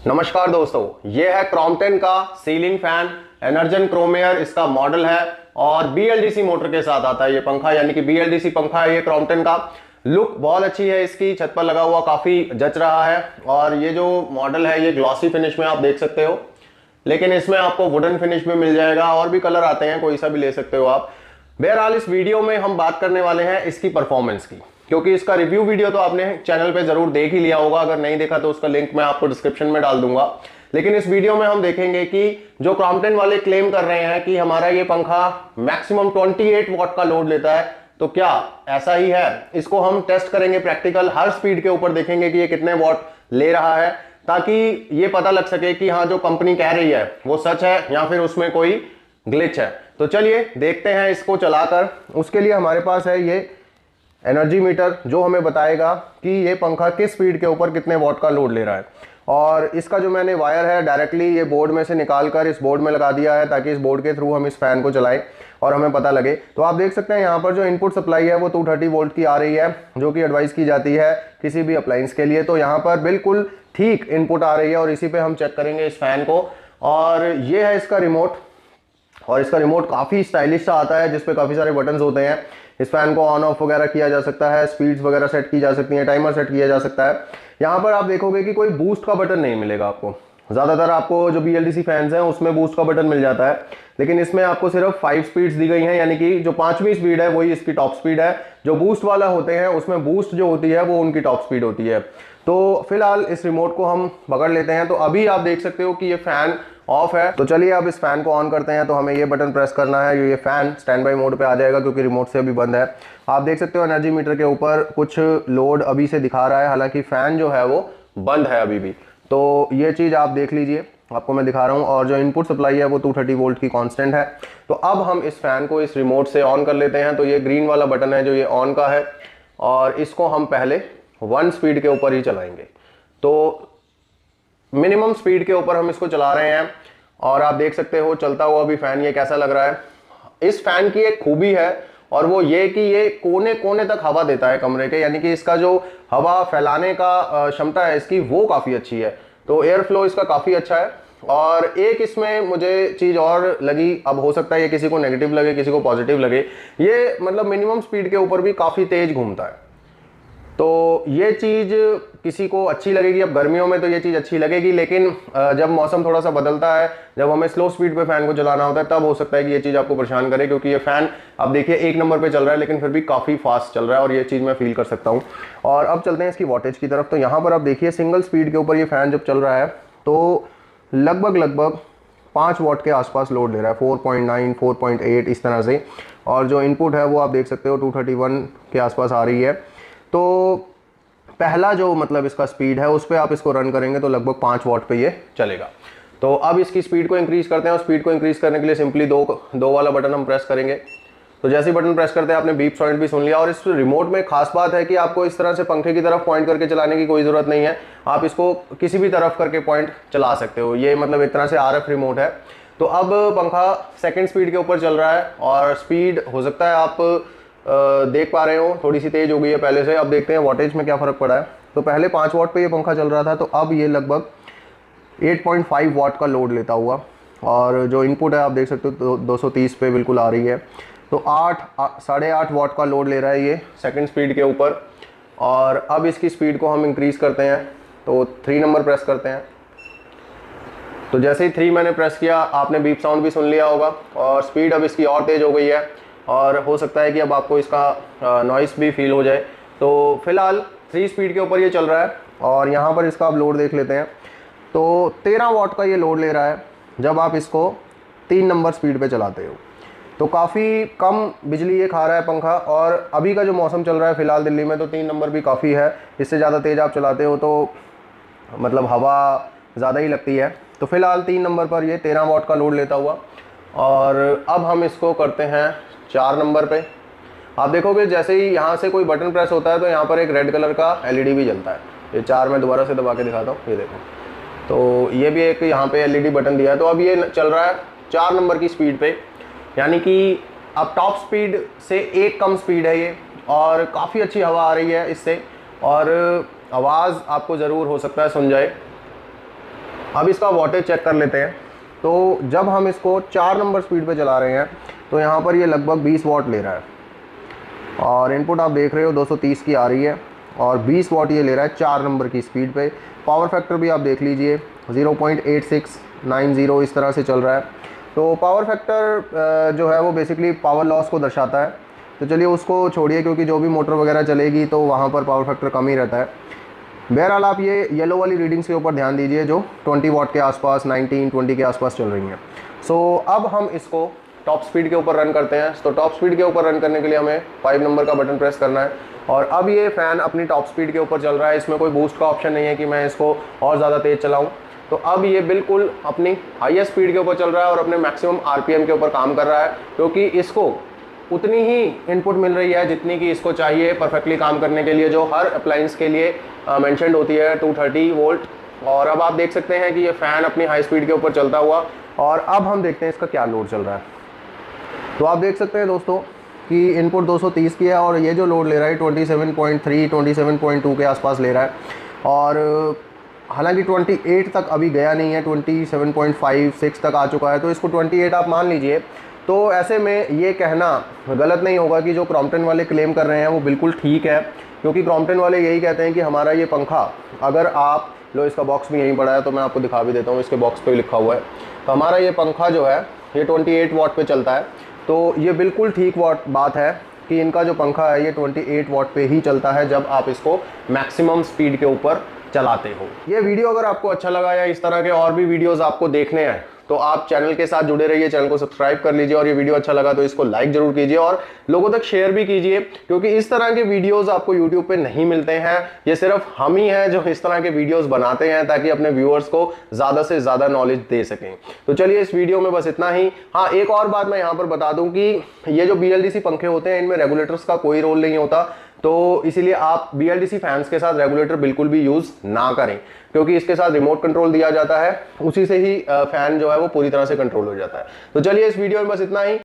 नमस्कार दोस्तों, ये है क्रॉम्पटन का सीलिंग फैन एनर्जन क्रोमेयर इसका मॉडल है और BLDC मोटर के साथ आता है ये पंखा, यानी कि BLDC पंखा है ये क्रॉम्पटन का। लुक बहुत अच्छी है इसकी, छत पर लगा हुआ काफी जच रहा है। और ये जो मॉडल है ये ग्लॉसी फिनिश में आप देख सकते हो, लेकिन इसमें आपको वुडन फिनिश में मिल जाएगा। और भी कलर आते हैं, कोई सा भी ले सकते हो आप। बहरहाल इस वीडियो में हम बात करने वाले हैं इसकी परफॉर्मेंस की, क्योंकि इसका रिव्यू वीडियो तो आपने चैनल पे जरूर देख ही लिया होगा। अगर नहीं देखा तो उसका लिंक मैं आपको डिस्क्रिप्शन में डाल दूंगा। लेकिन इस वीडियो में हम देखेंगे कि जो क्रॉम्पटन वाले क्लेम कर रहे हैं कि हमारा ये पंखा मैक्सिमम 28 वॉट का लोड लेता है, तो क्या ऐसा ही है? इसको हम टेस्ट करेंगे प्रैक्टिकल, हर स्पीड के ऊपर देखेंगे कि ये कितने वॉट ले रहा है, ताकि ये पता लग सके कि हाँ जो कंपनी कह रही है वो सच है या फिर उसमें कोई ग्लिच है। तो चलिए देखते हैं इसको चलाकर। उसके लिए हमारे पास है ये एनर्जी मीटर, जो हमें बताएगा कि ये पंखा किस स्पीड के ऊपर कितने वॉट का लोड ले रहा है। और इसका जो मैंने वायर है डायरेक्टली ये बोर्ड में से निकाल कर इस बोर्ड में लगा दिया है, ताकि इस बोर्ड के थ्रू हम इस फैन को चलाएं और हमें पता लगे। तो आप देख सकते हैं यहाँ पर जो इनपुट सप्लाई है वो 230 वोल्ट की आ रही है, जो कि एडवाइस की जाती है किसी भी अप्लायंस के लिए। तो यहाँ पर बिल्कुल ठीक इनपुट आ रही है और इसी पे हम चेक करेंगे इस फैन को। और ये है इसका रिमोट, और इसका रिमोट काफ़ी स्टाइलिश सा आता है, जिसपे काफ़ी सारे बटन्स होते हैं। इस फैन को ऑन ऑफ वगैरह किया जा सकता है, स्पीड्स वगैरह सेट की जा सकती है, टाइमर सेट किया जा सकता है। यहाँ पर आप देखोगे कि कोई बूस्ट का बटन नहीं मिलेगा आपको। ज़्यादातर आपको जो BLDC फैंस हैं उसमें बूस्ट का बटन मिल जाता है, लेकिन इसमें आपको सिर्फ 5 स्पीड्स दी गई हैं, यानी कि जो 5वीं स्पीड है वही इसकी टॉप स्पीड है। जो बूस्ट वाला होते हैं उसमें बूस्ट जो होती है वो उनकी टॉप स्पीड होती है। तो फिलहाल इस रिमोट को हम पकड़ लेते हैं। तो अभी आप देख सकते हो कि ये फैन ऑफ है। तो चलिए अब इस फैन को ऑन करते हैं। तो हमें ये बटन प्रेस करना है, ये फैन स्टैंड बाई मोड पे आ जाएगा, क्योंकि रिमोट से अभी बंद है। आप देख सकते हो एनर्जी मीटर के ऊपर कुछ लोड अभी से दिखा रहा है, हालांकि फैन जो है वो बंद है अभी भी। तो ये चीज़ आप देख लीजिए, आपको मैं दिखा रहा हूँ। और जो इनपुट सप्लाई है वो 230 वोल्ट की कांस्टेंट है। तो अब हम इस फैन को इस रिमोट से ऑन कर लेते हैं। तो ये ग्रीन वाला बटन है जो ये ऑन का है, और इसको हम पहले 1 स्पीड के ऊपर ही चलाएंगे। तो मिनिमम स्पीड के ऊपर हम इसको चला रहे हैं, और आप देख सकते हो चलता हुआ भी फैन ये कैसा लग रहा है। इस फैन की एक खूबी है, और वो ये कि ये कोने कोने तक हवा देता है कमरे के, यानी कि इसका जो हवा फैलाने का क्षमता है इसकी वो काफ़ी अच्छी है। तो एयर फ्लो इसका काफ़ी अच्छा है। और एक इसमें मुझे चीज़ और लगी, अब हो सकता है ये किसी को नेगेटिव लगे किसी को पॉजिटिव लगे, ये मतलब मिनिमम स्पीड के ऊपर भी काफ़ी तेज घूमता है। तो ये चीज़ किसी को अच्छी लगेगी। अब गर्मियों में तो ये चीज़ अच्छी लगेगी, लेकिन जब मौसम थोड़ा सा बदलता है, जब हमें स्लो स्पीड पे फैन को चलाना होता है, तब हो सकता है कि ये चीज़ आपको परेशान करे। क्योंकि ये फैन अब देखिए 1 नंबर पे चल रहा है, लेकिन फिर भी काफ़ी फास्ट चल रहा है, और ये चीज़ मैं फील कर सकता हूँ। और अब चलते हैं इसकी वॉटेज की तरफ। तो यहाँ पर आप देखिए सिंगल स्पीड के ऊपर ये फैन जब चल रहा है तो लगभग 5 वॉट के आसपास लोड ले रहा है, 4.9 4.8 इस तरह से। और जो इनपुट है वो आप देख सकते हो 231 के आसपास आ रही है। तो पहला जो मतलब इसका स्पीड है उस पर आप इसको रन करेंगे तो लगभग 5 वॉट पे ये चलेगा। तो अब इसकी स्पीड को इंक्रीज करते हैं, और स्पीड को इंक्रीज करने के लिए सिंपली दो वाला बटन हम प्रेस करेंगे। तो जैसे ही बटन प्रेस करते हैं आपने बीप साउंड भी सुन लिया। और इस रिमोट में खास बात है कि आपको इस तरह से पंखे की तरफ पॉइंट करके चलाने की कोई ज़रूरत नहीं है, आप इसको किसी भी तरफ करके पॉइंट चला सकते हो। ये मतलब एक तरह से RF रिमोट है। तो अब पंखा 2nd स्पीड के ऊपर चल रहा है, और स्पीड हो सकता है आप देख पा रहे हो थोड़ी सी तेज हो गई है पहले से। अब देखते हैं वॉटेज में क्या फ़र्क पड़ा है। तो पहले 5 वॉट पे ये पंखा चल रहा था, तो अब ये लगभग 8.5 वॉट का लोड लेता हुआ, और जो इनपुट है आप देख सकते हो 230 पे बिल्कुल आ रही है। तो 8.5 वॉट का लोड ले रहा है ये 2nd स्पीड के ऊपर। और अब इसकी स्पीड को हम इंक्रीज़ करते हैं, तो 3 नंबर प्रेस करते हैं। तो जैसे ही 3 मैंने प्रेस किया आपने बीप साउंड भी सुन लिया होगा, और स्पीड अब इसकी और तेज़ हो गई है, और हो सकता है कि अब आपको इसका नॉइस भी फील हो जाए। तो फिलहाल 3 स्पीड के ऊपर ये चल रहा है, और यहाँ पर इसका आप लोड देख लेते हैं। तो 13 वॉट का ये लोड ले रहा है जब आप इसको 3 नंबर स्पीड पे चलाते हो। तो काफ़ी कम बिजली ये खा रहा है पंखा। और अभी का जो मौसम चल रहा है फिलहाल दिल्ली में, तो 3 नंबर भी काफ़ी है। इससे ज़्यादा तेज़ आप चलाते हो तो मतलब हवा ज़्यादा ही लगती है। तो फिलहाल 3 नंबर पर ये 13 वॉट का लोड लेता हुआ। और अब हम इसको करते हैं 4 नंबर पे। आप देखोगे जैसे ही यहाँ से कोई बटन प्रेस होता है तो यहाँ पर एक रेड कलर का LED भी जलता है। ये 4 मैं दोबारा से दबा के दिखाता हूँ, ये देखो। तो ये भी एक यहाँ पे LED बटन दिया है। तो अब ये चल रहा है 4 नंबर की स्पीड पे, यानी कि अब टॉप स्पीड से एक कम स्पीड है ये, और काफ़ी अच्छी हवा आ रही है इससे। और आवाज़ आपको ज़रूर हो सकता है सुन जाए। अब इसका वॉटेज चेक कर लेते हैं। तो जब हम इसको 4 नंबर स्पीड पे चला रहे हैं तो यहाँ पर ये लगभग 20 वॉट ले रहा है, और इनपुट आप देख रहे हो 230 की आ रही है, और 20 वॉट ये ले रहा है 4 नंबर की स्पीड पे। पावर फैक्टर भी आप देख लीजिए 0.8690 इस तरह से चल रहा है। तो पावर फैक्टर जो है वो बेसिकली पावर लॉस को दर्शाता है। तो चलिए उसको छोड़िए, क्योंकि जो भी मोटर वगैरह चलेगी तो वहाँ पर पावर फैक्टर कम ही रहता है। बहरहाल आप ये येलो वाली रीडिंग्स के ऊपर ध्यान दीजिए जो 20 वॉट के आसपास, 19-20 के आसपास चल रही हैं। सो अब हम इसको टॉप स्पीड के ऊपर रन करते हैं। तो टॉप स्पीड के ऊपर रन करने के लिए हमें 5 नंबर का बटन प्रेस करना है, और अब ये फ़ैन अपनी टॉप स्पीड के ऊपर चल रहा है। इसमें कोई बूस्ट का ऑप्शन नहीं है कि मैं इसको और ज़्यादा तेज़ चलाऊँ। तो अब ये बिल्कुल अपनी हाईएस्ट स्पीड के ऊपर चल रहा है और अपने मैक्सिमम आरपीएम के ऊपर काम कर रहा है, क्योंकि इसको उतनी ही इनपुट मिल रही है जितनी कि इसको चाहिए परफेक्टली काम करने के लिए, जो हर अप्लायंस के लिए मेंशन्ड होती है 230 वोल्ट। और अब आप देख सकते हैं कि ये फ़ैन अपनी हाई स्पीड के ऊपर चलता हुआ, और अब हम देखते हैं इसका क्या लोड चल रहा है। तो आप देख सकते हैं दोस्तों कि इनपुट 230 की है, और ये जो लोड ले रहा है 27.3 27.2 के आसपास ले रहा है, और हालांकि 28 तक अभी गया नहीं है, 27.5-6 तक आ चुका है, तो इसको 28 आप मान लीजिए। तो ऐसे में ये कहना गलत नहीं होगा कि जो क्रॉम्पटन वाले क्लेम कर रहे हैं वो बिल्कुल ठीक है, क्योंकि क्रॉम्पटन वाले यही कहते हैं कि हमारा ये पंखा, अगर आप लो, इसका बॉक्स भी यहीं पड़ा है तो मैं आपको दिखा भी देता हूँ, इसके बॉक्स पे लिखा हुआ है। तो हमारा ये पंखा जो है ये 28 वॉट पे चलता है। तो ये बिल्कुल ठीक बात है कि इनका जो पंखा है ये 28 वॉट पे ही चलता है जब आप इसको मैक्सिमम स्पीड के ऊपर चलाते हो। ये वीडियो अगर आपको अच्छा लगा या इस तरह के और भी वीडियोस आपको देखने हैं तो आप चैनल के साथ जुड़े रहिए, चैनल को सब्सक्राइब कर लीजिए, और ये वीडियो अच्छा लगा तो इसको लाइक जरूर कीजिए और लोगों तक शेयर भी कीजिए, क्योंकि इस तरह के वीडियोस आपको यूट्यूब पे नहीं मिलते हैं। ये सिर्फ हम ही हैं जो इस तरह के वीडियोस बनाते हैं ताकि अपने व्यूअर्स को ज्यादा से ज्यादा नॉलेज दे सकें। तो चलिए इस वीडियो में बस इतना ही। हाँ, एक और बात मैं यहाँ पर बता दूं कि ये जो BLDC पंखे होते हैं इनमें रेगुलेटर्स का कोई रोल नहीं होता, तो इसीलिए आप BLDC फैंस के साथ रेगुलेटर बिल्कुल भी यूज ना करें, क्योंकि इसके साथ रिमोट कंट्रोल दिया जाता है, उसी से ही फैन जो है वो पूरी तरह से कंट्रोल हो जाता है। तो चलिए इस वीडियो में बस इतना ही।